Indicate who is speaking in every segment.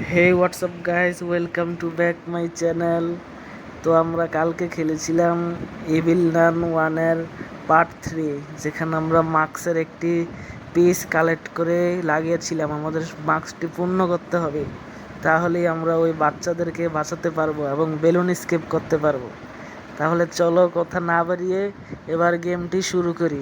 Speaker 1: Hey what's up guys, welcome to back my channel. তো আমরা কালকে খেলেছিলাম ইভিল নান ওয়ানের পার্ট 3, যেখানে আমরা মার্কসের একটি পিস কালেক্ট করে লাগিয়েছিলাম। আমাদের মার্কসটি পূর্ণ করতে হবে, তাহলেই আমরা ওই বাচ্চাদেরকে বাঁচাতে পারবো এবং বেলুন স্কেপ করতে পারবো। তাহলে চলো কথা না বাড়িয়ে এবার গেমটি শুরু করি।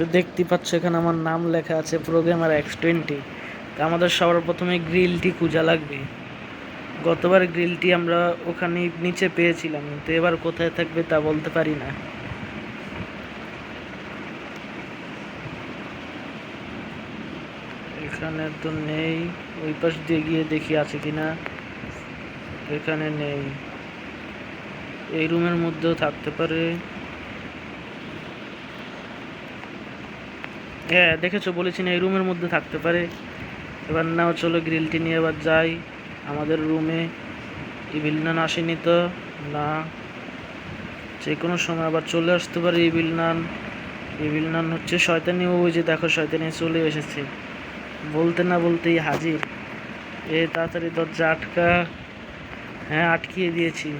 Speaker 1: তো দেখতে পাচ্ছ এখানে আমার নাম লেখা আছে প্রোগ্রামার X20। তো আমাদের সবার প্রথমে গ্রিলটি খোঁজা লাগবে। গতবার গ্রিলটি আমরা ওখানে নিচে পেয়েছিলাম, তো এবার কোথায় থাকবে তা বলতে পারি না। এখানে তো নেই, ওই পাশ দিয়ে গিয়ে দেখি আছে কিনা। এখানে নেই, এই রুমের মধ্যেও থাকতে পারে। হ্যাঁ দেখেছো, বলেছি না এই রুমের মধ্যে থাকতে পারে। এবার নাও চলো গ্রিলটি নিয়ে এবার যাই আমাদের রুমে। ইভিল নান আসেনি তো? না, যে কোনো সময় আবার চলে আসতে পারে ইভিল নান হচ্ছে শয়তানি। ওই যে দেখো, শয়তানি চলে এসেছে, বলতে না বলতেই হাজির। তাড়াতাড়ি দরজা আটকা। হ্যাঁ, আটকিয়ে দিয়েছি।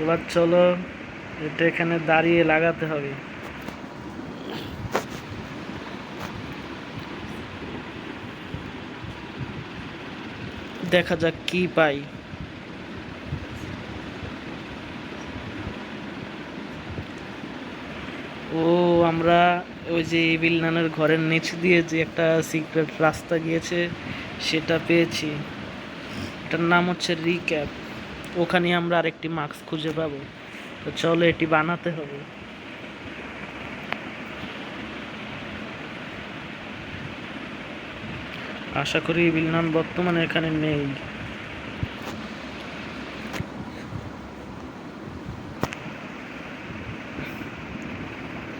Speaker 1: এবার চলো, এটা এখানে দাঁড়িয়ে লাগাতে হবে। দেখা যাক কি পাই। ও, আমরা ওই যে ইভিল নানের ঘরের নিচ দিয়ে যে একটা সিক্রেট রাস্তা গিয়েছে সেটা পেয়েছি। এটার নাম হচ্ছে রিক্যাপ। ওখানে আমরা আরেকটি মাস্ক খুঁজে পাবো। তো চলো এটি বানাতে হবে। আশা করি ইভিল নান বর্তমানে এখানে নেই।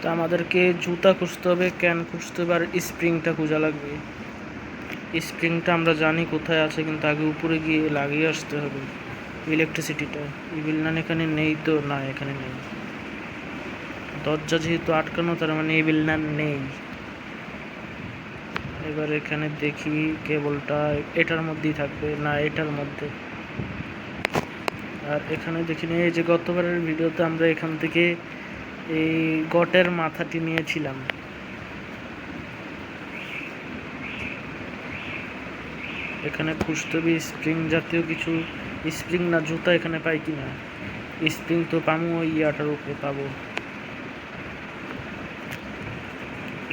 Speaker 1: তো আমাদেরকে জুতা খুঁজতে হবে, ক্যান খুঁজতে হবে, আর স্প্রিংটা খোঁজা লাগবে। স্প্রিংটা আমরা জানি কোথায় আছে, কিন্তু আগে উপরে গিয়ে লাগিয়ে আসতে হবে ইলেকট্রিসিটিটা। ইভিল নান এখানে নেই তো? না, এখানে নেই। দরজা যেহেতু আটকানো, তার মানে ইভিল নান নেই। এবার এখানে দেখি কেবলটা এটার মধ্যেই থাকবে না, এটার মধ্যে। আর এখানে দেখিনি, এই যে গতবারের ভিডিওতে আমরা এখান থেকে এই গটের মাথাটি নিয়েছিলাম। এখানে খুঁজতে হবে স্প্রিং জাতীয় কিছু। স্প্রিং না জুতা এখানে পাই কিনা। স্প্রিং তো পাবো ওই ইয়াটার উপরে পাবো।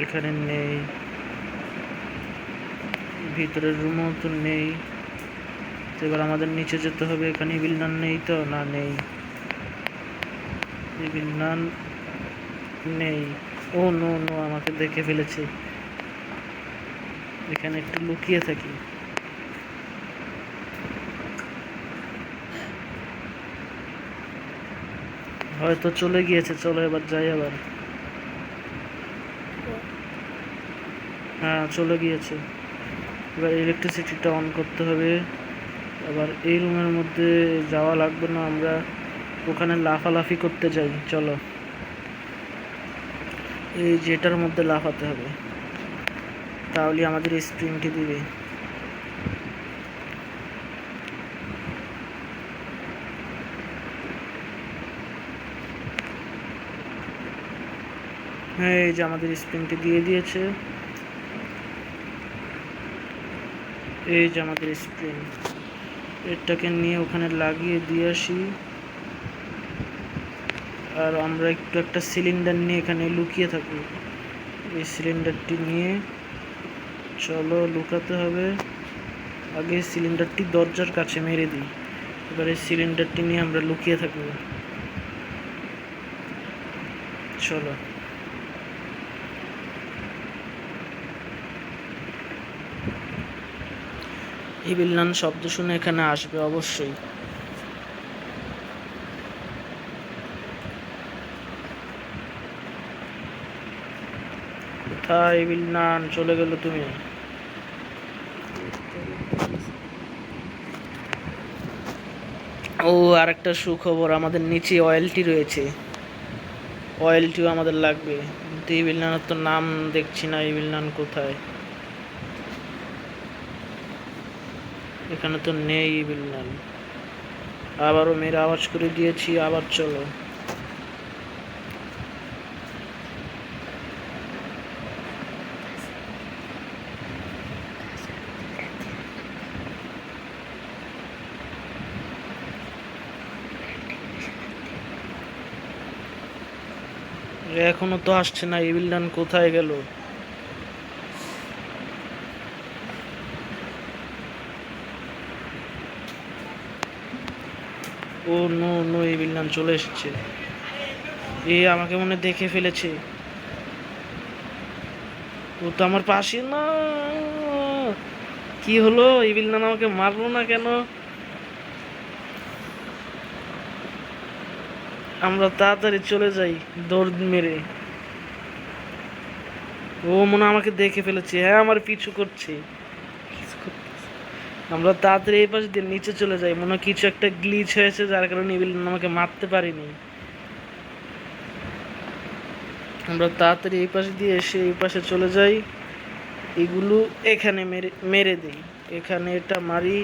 Speaker 1: এখানে নেই, ভিতরের রুমও তো নেই। তো এবার আমাদের নিচে যেতে হবে। এখানে ইভিল নান নেই তো? না, নেই, ইভিল নান নেই। ও নো নো, আমাকে দেখে ফেলেছে। এখানে একটু লুকিয়ে থাকি। হয়তো চলে গিয়েছে, চলো এবার যাই আবার। হ্যাঁ, চলে গিয়েছে। এবার ইলেকট্রিসিটিটা অন করতে হবে। আবার এই রুমের মধ্যে যাওয়া লাগবে না, আমরা ওখানে লাফালাফি করতে যাই। চলো, এই যেটার মধ্যে লাফাতে হবে, তাহলে আমাদের স্প্রিংটি দিবে। হ্যাঁ, এই যে আমাদের স্প্রিংটি দিয়ে দিয়েছে। এই যে আমাদের স্প্রিং, এটাকে নিয়ে ওখানে লাগিয়ে দিয়ে আসি। আর আমরা একটু একটা সিলিন্ডার নিয়ে এখানে লুকিয়ে থাকি। এই সিলিন্ডারটি নিয়ে চলো লুকাতে হবে। আগে সিলিন্ডারটি দরজার কাছে মেরে দিই। এবারে সিলিন্ডারটি নিয়ে আমরা লুকিয়ে থাকবো। চলো, ইভিল নান শব্দ শুনে এখানে আসবে অবশ্যই। কোথায় বিল্লান, চলে গেল তুমি? ও, আর একটা সুখবর, আমাদের নিচে অয়েলটি রয়েছে। অয়েলটিও আমাদের লাগবে, কিন্তু এই বিল্লানের তো নাম দেখছি না। এই বিল্লান কোথায়? এখানে তো নেই বিল্লান। আবারও মেরে আওয়াজ করে দিয়েছি, আবার চলো। এখনো তো আসছে না, এই বিল্লান কোথায় গেল? ও নো নো, এই বিল্লান চলে এসেছে। এ আমাকে মনে দেখে ফেলেছে। ও তো আমার পাশে না। কি হলো, এই বিল্লান আমাকে মারলো না কেন? আমরা তাড়াতাড়ি চলে যাই দৌড় মেরে। ও মনে হয় আমাকে দেখে ফেলেছে। হ্যাঁ, আমার পিছু করছে। আমরা তাড়াতাড়ি এই পাশ দিয়ে নিচে চলে যাই। মনে হয় কিছু একটা গ্লিচ হয়েছে, যার কারণে এই বিল্লান আমাকে মারতে পারিনি। আমরা তাড়াতাড়ি এই পাশে দিয়ে এসে এই পাশে চলে যাই। এগুলো এখানে মেরে মেরে দিই। এখানে এটা মারি,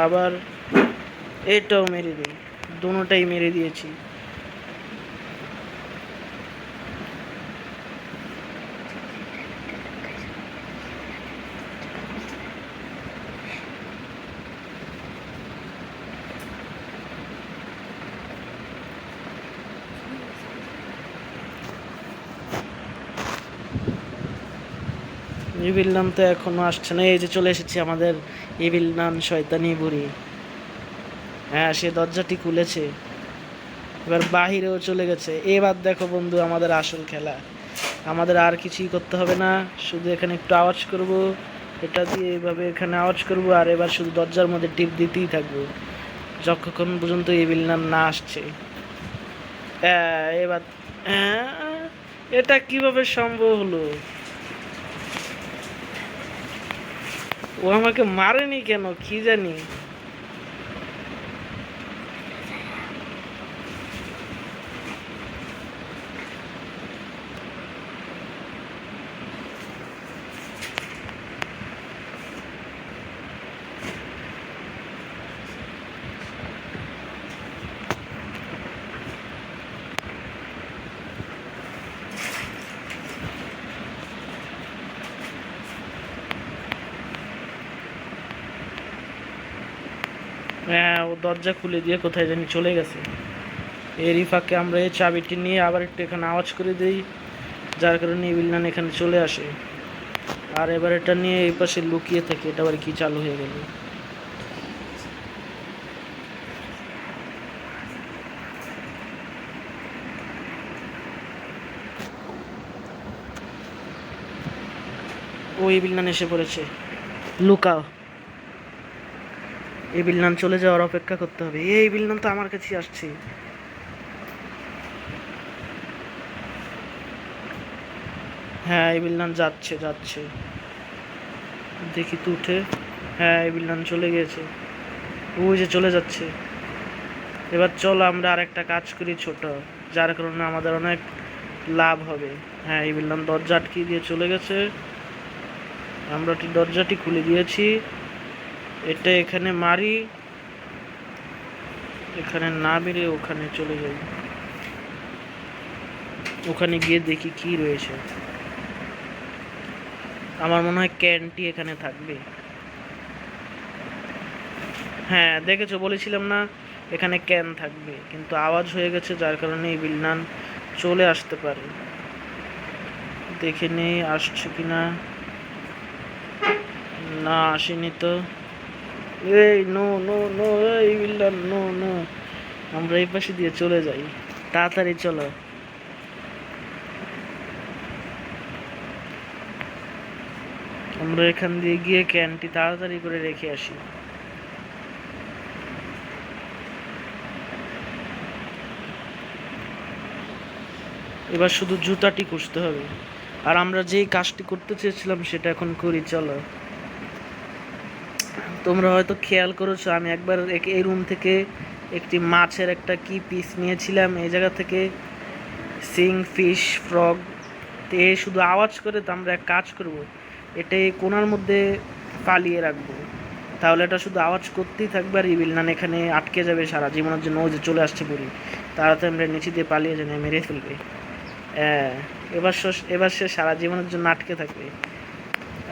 Speaker 1: আবার এটাও মেরে দিই। দুটোটাই মেরে দিয়েছি। ইভিল নান তো এখনো আসছে না। এই যে চলে এসেছি আমাদের ইভিল নান, শয়তানি বুড়ি। হ্যাঁ, সে দরজাটি খুলেছে, এবার বাহিরেও চলে গেছে। এবার দেখো বন্ধু, আমাদের আসল খেলা। আমাদের আর কিছুই করতে হবে না, শুধু এখানে একটু আওয়াজ করব, এটা দিয়ে এইভাবে এখানে আওয়াজ করব, আর এবার শুধু দরজার মধ্যে টিপ দিতেই থাকবো যতক্ষণ পর্যন্ত ইভিল নান না আসছে। এবার এটা কিভাবে সম্ভব হলো? ও আমাকে মারেনি কেন কি জানি। হ্যাঁ, ও দরজা খুলে দিয়ে কোথায় জানি চলে গেছে। এরই ফাঁকে আমরা এই চাবিটি নিয়ে আবার একটু এখানে আওয়াজ করে দিই, যার কারণে ইভিল নান এখানে চলে আসে। আর এবার এটা নিয়ে এই পাশে লুকিয়ে থাকে। এটা আবার কি চালু হয়ে গেল? ও ইভিল নান এসে পড়েছে, লুকাও। ইভিল নান চলে যাওয়ার অপেক্ষা করতে হবে। এই ইভিল নান তো আমার কাছে আসছে। হ্যাঁ, ইভিল নান যাচ্ছে যাচ্ছে, দেখি তো উঠে। হ্যাঁ, ইভিল নান চলে গিয়েছে, ওই যে চলে যাচ্ছে। এবার চলো আমরা আর একটা কাজ করি ছোট, যার কারণে আমাদের অনেক লাভ হবে। হ্যাঁ, ইভিল নান দরজা আটকে দিয়ে চলে গেছে। আমরা দরজাটি খুলে দিয়েছি। এটা এখানে মারি, এখানে না মেরে ওখানে চলে যাই। ওখানে গিয়ে দেখি কি রয়েছে। আমার মনে হয় ক্যানটি এখানে থাকবে। হ্যাঁ, দেখেছো, বলেছিলাম না এখানে ক্যান থাকবে, কিন্তু আওয়াজ হয়ে গেছে, যার কারণে এই বিল্লান চলে আসতে পারে। দেখে নেই আসছে কিনা। না, আসেনি তো। এই নো নো নো, এই বিল্লান নো নো। আমরা এই পাশে দিয়ে চলে যাই, তাড়াতাড়ি চলো। আমরা এখান দিয়ে গিয়ে ক্যানটি তাড়াতাড়ি করে রেখে আসি। এবার শুধু জুতাটি খুঁজতে হবে। আর আমরা যেই কাজটি করতে চেয়েছিলাম সেটা এখন করি। চলো, তোমরা হয়তো খেয়াল করেছো আমি একবার এই রুম থেকে একটি মাছের একটা কি পিস নিয়েছিলাম, এই জায়গা থেকে সিং ফিশ ফ্রগ। তো এ শুধু আওয়াজ করে, তো আমরা এক কাজ করব, এটা এই কোণার মধ্যে পালিয়ে রাখবো, তাহলে এটা শুধু আওয়াজ করতেই থাকবে আর ইভিল নান এখানে আটকে যাবে সারা জীবনের জন্য। ও যে চলে আসছে বুড়ি, তাড়াতাড়ি আমরা নিচে দিয়ে পালিয়ে যাবে, মেরে ফেলবে। হ্যাঁ, এবার সে সারা জীবনের জন্য আটকে থাকবে।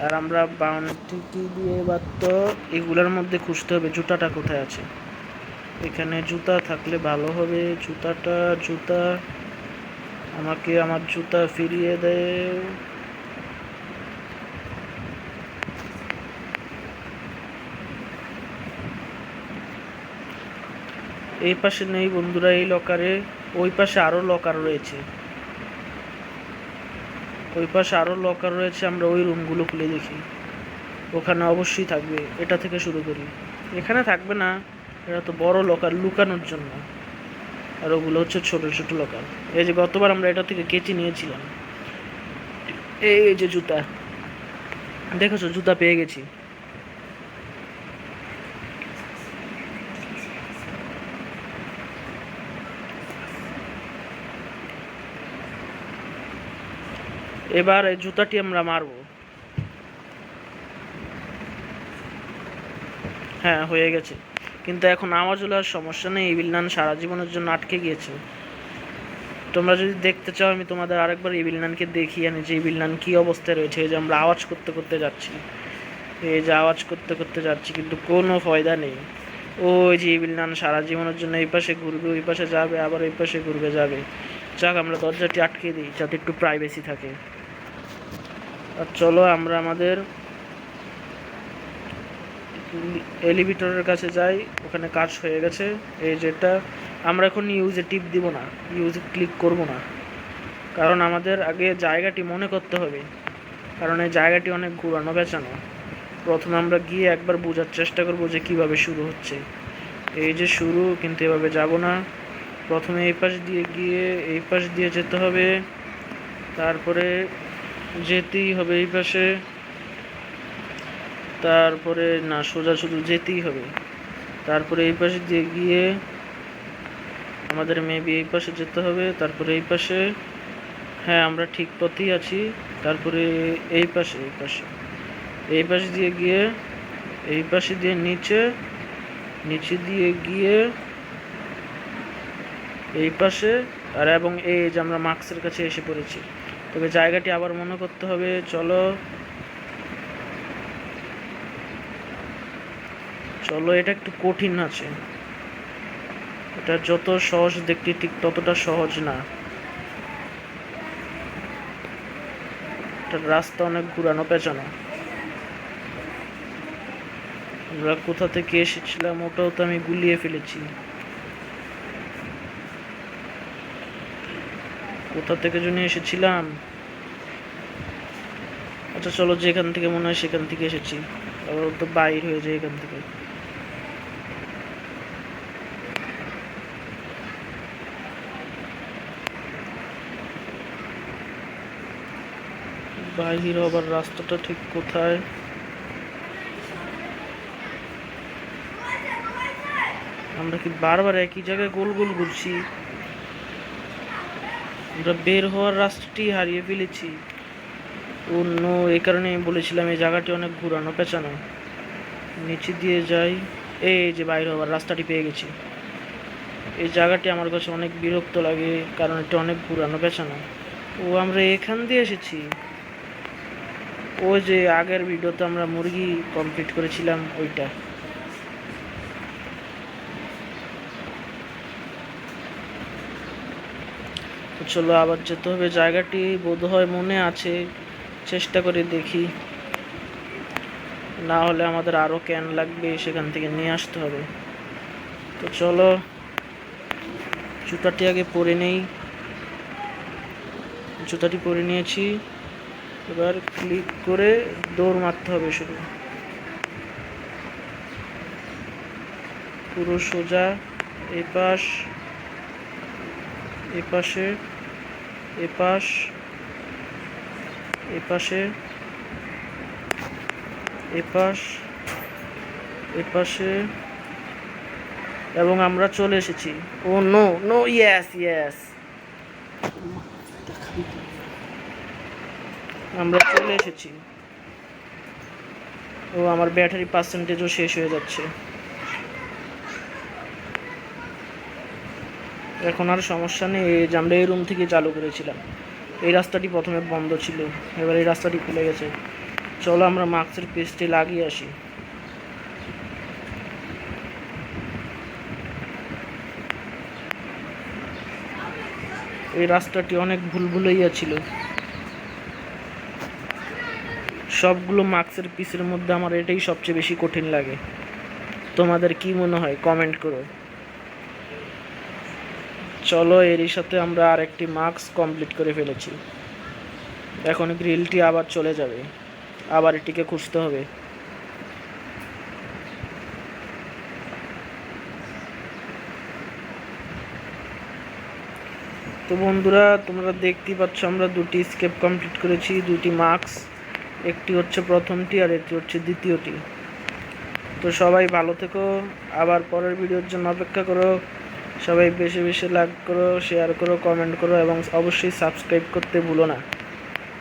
Speaker 1: আর আমরা বাউন্টি দিয়ে এবার তো এগুলোর মধ্যে খুঁজতে হবে জুতাটা কোথায় আছে। এখানে জুতা থাকলে ভালো হবে। জুতা আমাকে আমার জুতা ফিরিয়ে দেয়। এই পাশে নেই বন্ধুরা এই লকারে, ওই পাশে আরও লকার রয়েছে, ওই পাশে আরও লকার রয়েছে। আমরা ওই রুমগুলো খুলে দেখি, ওখানে অবশ্যই থাকবে। এটা থেকে শুরু করি, এখানে থাকবে না, এটা তো বড় লকার লুকানোর জন্য, আর ওগুলো হচ্ছে ছোট ছোট লকার। এই যে গতবার আমরা এটা থেকে কেচি নিয়েছিলাম। এই যে জুতা, দেখেছো, জুতা পেয়ে গেছি। এবার এই জুতাটি আমরা মারবো। হ্যাঁ, হয়ে গেছে, কিন্তু এখন আওয়াজ হলে আর সমস্যা নেই, ইভিল নান সারা জীবনের জন্য আটকে গিয়েছে। তোমরা যদি দেখতে চাও আমি তোমাদের আরেকবার ইভিল নানকে দেখিয়ে আনি যে ইভিল নান কী অবস্থায় রয়েছে। এই যে আমরা আওয়াজ করতে করতে যাচ্ছি, এই যে আওয়াজ করতে করতে যাচ্ছি, কিন্তু কোনো ফয়দা নেই। ওই যে ইভিল নান সারা জীবনের জন্য এই পাশে ঘুরবে, ওই পাশে যাবে, আবার ওই পাশে ঘুরবে যাবে। যাক, আমরা দরজাটি আটকে দিই যাতে একটু প্রাইভেসি থাকে। আর চলো আমরা আমাদের এলিভেটরের কাছে যাই, ওখানে কাজ হয়ে গেছে। এই যেটা আমরা এখন ইউজে টিপ দিব না, ইউজে ক্লিক করব না, কারণ আমাদের আগে জায়গাটি মনে করতে হবে, কারণ এই জায়গাটি অনেক ঘুরানো পেঁচানো। প্রথমে আমরা গিয়ে একবার বোঝার চেষ্টা করব যে কিভাবে শুরু হচ্ছে। এই যে শুরু, কিন্তু এভাবে যাব না, প্রথমে এই পাশ দিয়ে গিয়ে এই পাশ দিয়ে যেতে হবে, তারপরে যেতেই হবে এই পাশে, তারপরে না সোজা শুধু যেতেই হবে, তারপরে এই পাশে দিয়ে গিয়ে আমাদের মেবি এই পাশে যেতে হবে, তারপরে এই পাশে। হ্যাঁ, আমরা ঠিক পথেই আছি। তারপরে এই পাশে এই পাশে দিয়ে গিয়ে এই পাশে দিয়ে নিচে দিয়ে গিয়ে এই পাশে। আর এবং এই যে আমরা মার্কসের কাছে এসে পড়েছি, তবে জায়গাটি আবার মনে করতে হবে। চলো, এটা একটু কঠিন আছে, এটা যত সহজ দেখতে ঠিক ততটা সহজ না, এটার রাস্তা অনেক ঘুরানো পেঁচানো। আমরা কোথা থেকে এসেছিলাম ওটাও তো আমি গুলিয়ে ফেলেছি, কোথা থেকে জন্য এসেছিলাম। আচ্ছা চলো, যেখান থেকে মনে হয় সেখান থেকে এসেছি, আবার তো বাইর হয়ে যায় এখান থেকে। বাহির হবার রাস্তাটা ঠিক কোথায়? আমরা কি বারবার একই জায়গায় গোল গোল ঘুরছি? আমরা বের হওয়ার রাস্তাটি হারিয়ে ফেলেছি। অন্য এই কারণে আমি বলেছিলাম এই জায়গাটি অনেক ঘুরানো পেঁচানো। নিচে দিয়ে যাই, এই যে বাইর হওয়ার রাস্তাটি পেয়ে গেছি। এই জায়গাটি আমার কাছে অনেক বিরক্ত লাগে, কারণ এটা অনেক ঘুরানো পেঁচানো। ও, আমরা এখান দিয়ে এসেছি। ওই যে আগের ভিডিওতে আমরা মুরগি কমপ্লিট করেছিলাম ওইটা। চলো আবার যেতে হবে, জায়গাটি বোধহয় মনে আছে, চেষ্টা করে দেখি, না হলে আমাদের আরও ক্যান লাগবে, সেখান থেকে নিয়ে আসতে হবে। তো চলো, জুতাটি আগে পরে নেই। জুতাটি পরে নিয়েছি, এবার ক্লিক করে দৌড় মারতে হবে শুধু, পুরো সোজা এই পাশ, এপাশে এপাশ, এপাশে, এপাশে, এবং আমরা চলে এসেছি। ও নো নো, ইয়েস, আমরা চলে এসেছি। ও আমার ব্যাটারি পার্সেন্টেজও শেষ হয়ে যাচ্ছে। এখন আর সমস্যা নেই, এই যে আমরা এই রুম থেকে চালু করেছিলাম। এই রাস্তাটি প্রথমে বন্ধ ছিল, এবার এই রাস্তাটি খুলে গেছে। চলো আমরা মাস্কের পেজটি লাগিয়ে আসি। এই রাস্তাটি অনেক ভুলভুলাইয়া ছিল। সবগুলো মাস্কের পিসের মধ্যে আমার এটাই সবচেয়ে বেশি কঠিন লাগে। তোমাদের কি মনে হয় কমেন্ট করো। চলো, এরই সাথে আমরা আরেকটি মাস্ক কমপ্লিট করে ফেলেছি। এখন গ্রিলটি আবার চলে যাবে, আবার এটিকে খুঁজতে হবে। তো বন্ধুরা, তোমরা দেখতেই পাচ্ছ আমরা দুটি স্কেপ কমপ্লিট করেছি, দুটি মাস্ক। একটি হচ্ছে প্রথমটি আর একটি হচ্ছে দ্বিতীয়টি। তো সবাই ভালো থেকো, আবার পরের ভিডিওর জন্য অপেক্ষা করো। সবাই বেশি বেশি লাইক করো, শেয়ার করো, কমেন্ট করো এবং অবশ্যই সাবস্ক্রাইব করতে ভুলো না।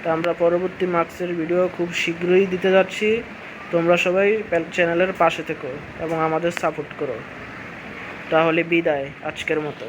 Speaker 1: তা আমরা পরবর্তী মার্কসের ভিডিও খুব শীঘ্রই দিতে যাচ্ছি। তোমরা সবাই চ্যানেলের পাশে থেকো এবং আমাদের সাপোর্ট করো। তাহলে বিদায় আজকের মতো।